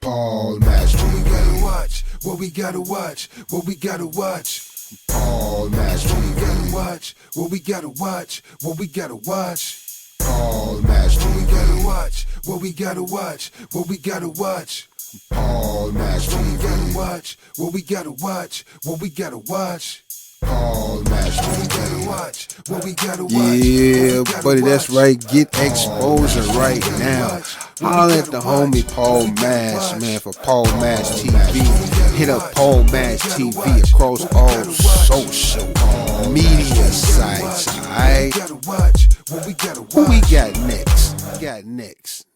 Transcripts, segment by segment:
Paul Master. What we gotta watch, what we gotta watch, what we gotta watch. Paul Master. What we gotta watch, what we gotta watch, what we gotta watch. Paul Master. What we gotta watch, what we gotta watch, what we gotta watch. Paul Master. What we gotta watch, what we gotta watch, what we gotta watch. Paul Master. What we gotta watch, what we gotta watch. Yeah, buddy, that's right. Get exposure right now. Holler at the homie Paul Mash, man, for Paul Mash TV. Hit up Paul Mash TV across all social media sites, alright? Who we got next? Got next.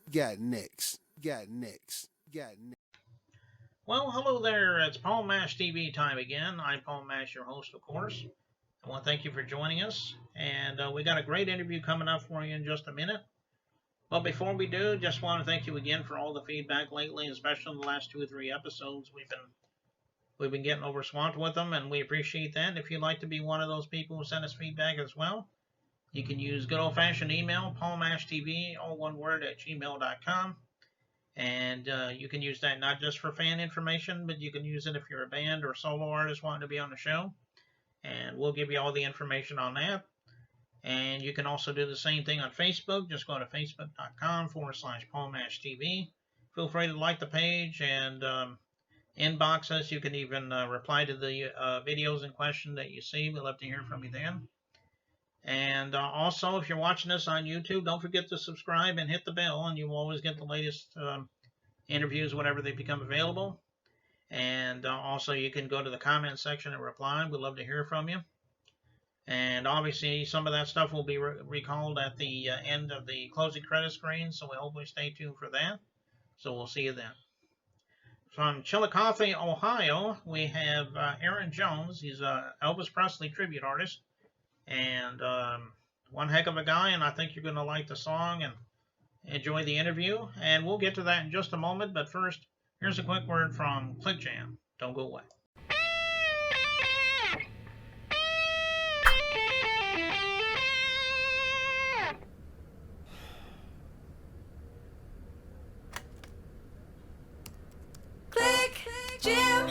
Well, hello there. It's Paul Mash TV time again. I'm Paul Mash, your host, of course. I want to thank you for joining us. And we got a great interview coming up for you in just a minute. But before we do, just want to thank you again for all the feedback lately, especially in the last 2 or 3 episodes. We've been getting over swamped with them, and we appreciate that. If you'd like to be one of those people who send us feedback as well, you can use good old-fashioned email, paulmashtv, all one word, at gmail.com. And you can use that not just for fan information, but you can use it if you're a band or solo artist wanting to be on the show. And we'll give you all the information on that. And you can also do the same thing on Facebook. Just go to facebook.com/PaulMashTV. Feel free to like the page and inbox us. You can even reply to the videos in question that you see. We'd love to hear from you then. And also, if you're watching this on YouTube, don't forget to subscribe and hit the bell, and you will always get the latest interviews whenever they become available. And also, you can go to the comment section and reply. We'd love to hear from you. And obviously, some of that stuff will be recalled at the end of the closing credit screen, so we hope you stay tuned for that. So we'll see you then. From Chillicothe, Ohio, we have Aron Jones. He's an Elvis Presley tribute artist. And one heck of a guy, and I think you're going to like the song and enjoy the interview. And we'll get to that in just a moment, but first, here's a quick word from Click Jam. Don't go away. Click Jam,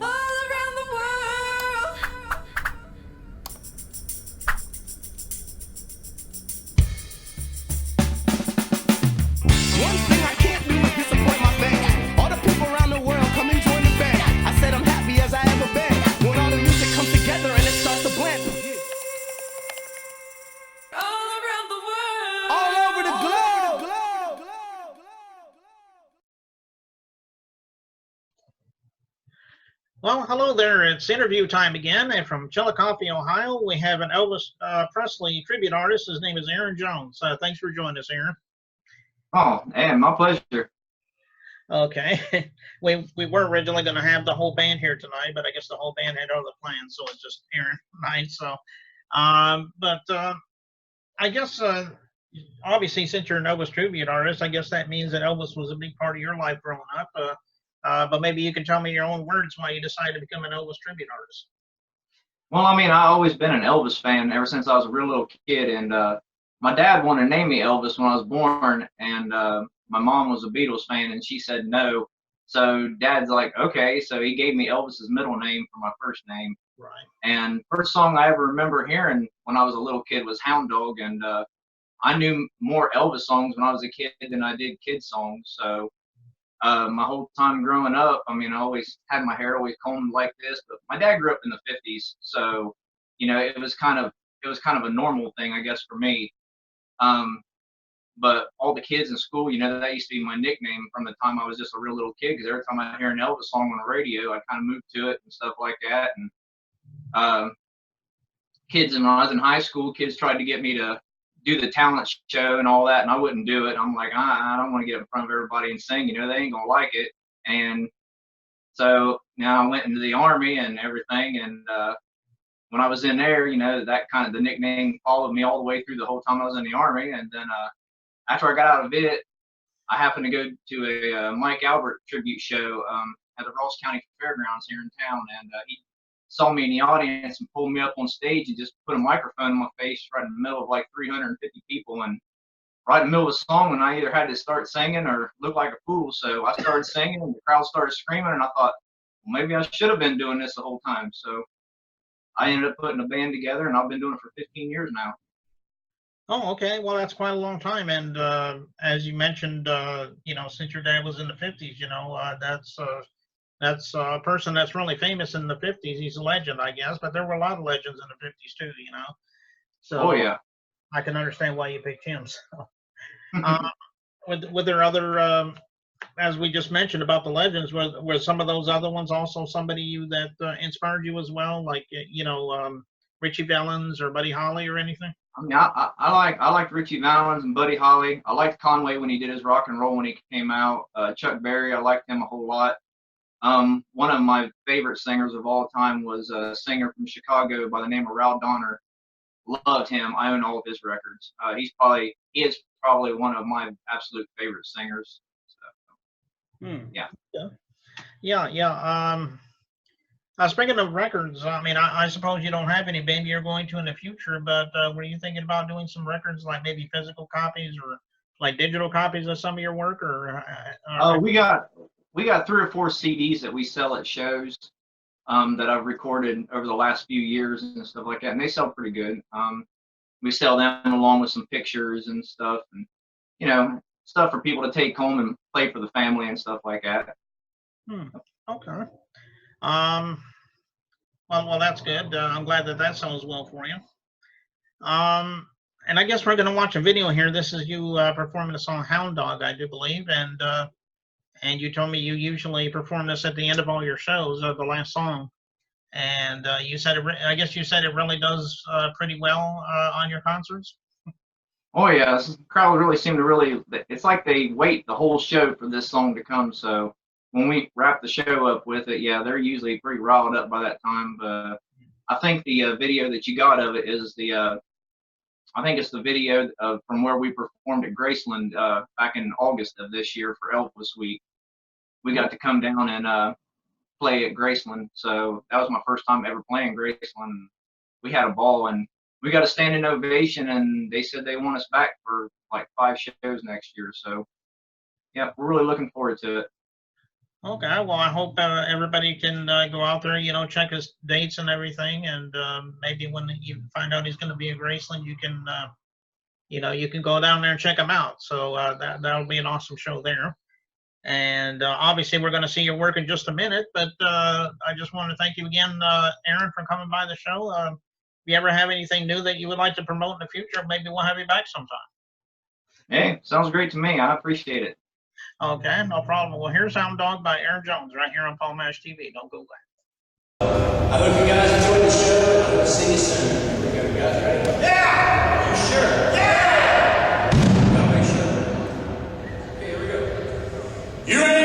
all around the world. One thing I can't do is disappoint my fans. All the people around the world come and join the band. I said I'm happy as I ever been. When all the music comes together and it starts to blend. All around the world. All over the globe. Well, hello there. It's interview time again. And from Chillicothe, Ohio, we have an Elvis Presley tribute artist. His name is Aron Jones. Thanks for joining us, Aron. Oh, man, my pleasure. Okay. We were originally going to have the whole band here tonight, but I guess the whole band had other plans, so it's just Aron tonight. So, I guess obviously since you're an Elvis tribute artist, I guess that means that Elvis was a big part of your life growing up. But maybe you can tell me your own words why you decided to become an Elvis tribute artist. Well, I mean, I've always been an Elvis fan ever since I was a real little kid, and my dad wanted to name me Elvis when I was born, and my mom was a Beatles fan, and she said no. So Dad's like, okay, so he gave me Elvis's middle name for my first name. Right. And first song I ever remember hearing when I was a little kid was Hound Dog, and I knew more Elvis songs when I was a kid than I did kid songs. So my whole time growing up, I mean, I always had my hair always combed like this, but my dad grew up in the 50s, so it was kind of a normal thing, I guess, for me. But all the kids in school, that used to be my nickname from the time I was just a real little kid, because every time I hear an Elvis song on the radio, I kind of moved to it and stuff like that. And kids, when I was in high school, kids tried to get me to do the talent show and all that, and I wouldn't do it. I'm like, I don't want to get in front of everybody and sing, they ain't gonna like it. And so now I went into the Army and everything, and when I was in there, that kind of the nickname followed me all the way through the whole time I was in the Army. And then after I got out of it, I happened to go to a Mike Albert tribute show at the Ross County Fairgrounds here in town, and he saw me in the audience and pulled me up on stage and just put a microphone in my face right in the middle of like 350 people. And right in the middle of a song, and I either had to start singing or look like a fool. So I started singing, and the crowd started screaming, and I thought, well, maybe I should have been doing this the whole time. So I ended up putting a band together, and I've been doing it for 15 years now. Oh, okay. Well, that's quite a long time. And as you mentioned, you know, since your dad was in the 50s, you know, that's a person that's really famous in the 50s. He's a legend, I guess. But there were a lot of legends in the 50s too, you know. So Oh yeah. I can understand why you picked him. So, uh, were there other, as we just mentioned about the legends, were some of those other ones also somebody you that inspired you as well, like you know, Richie Valens or Buddy Holly or anything? I mean, I liked Richie Valens and Buddy Holly. I liked Conway when he did his rock and roll when he came out. Chuck Berry, I liked him a whole lot. One of my favorite singers of all time was a singer from Chicago by the name of Ralph Donner. Loved him. I own all of his records. He is probably one of my absolute favorite singers. So, yeah. Yeah. Speaking of records, I mean, I suppose you don't have any. Maybe you're going to in the future, but were you thinking about doing some records, like maybe physical copies or like digital copies of some of your work, or? We got 3 or 4 CDs that we sell at shows that I've recorded over the last few years and stuff like that, and they sell pretty good. We sell them along with some pictures and stuff, and you know, stuff for people to take home and play for the family and stuff like that. Okay. Well, that's good. I'm glad that sounds well for you. And I guess we're going to watch a video here. This is you performing the song "Hound Dog," I do believe, and you told me you usually perform this at the end of all your shows, the last song. And you said I guess you said it really does pretty well on your concerts. Oh yeah, the crowd really seem to really. It's like they wait the whole show for this song to come. So when we wrap the show up with it, yeah, they're usually pretty riled up by that time. But I think the video that you got of it is I think it's the video from where we performed at Graceland back in August of this year for Elvis Week. We got to come down and play at Graceland, so that was my first time ever playing Graceland. We had a ball, and we got a standing ovation, and they said they want us back for like 5 shows next year. So yeah, we're really looking forward to it. Okay, well, I hope everybody can go out there, you know, check his dates and everything, and maybe when you find out he's going to be at Graceland, you can, you know, you can go down there and check him out. So that'll be an awesome show there. And obviously, we're going to see your work in just a minute, but I just want to thank you again, Aron, for coming by the show. If you ever have anything new that you would like to promote in the future, maybe we'll have you back sometime. Hey, sounds great to me. I appreciate it. Okay, no problem. Well, here's Hound Dog by Aron Jones right here on Paul Mash TV. Don't go away. I hope you guys enjoyed the show. I hope to see you soon. Here we go. You guys ready? Yeah! Are you sure? Yeah! Gotta make sure. Okay, here we go. You ready?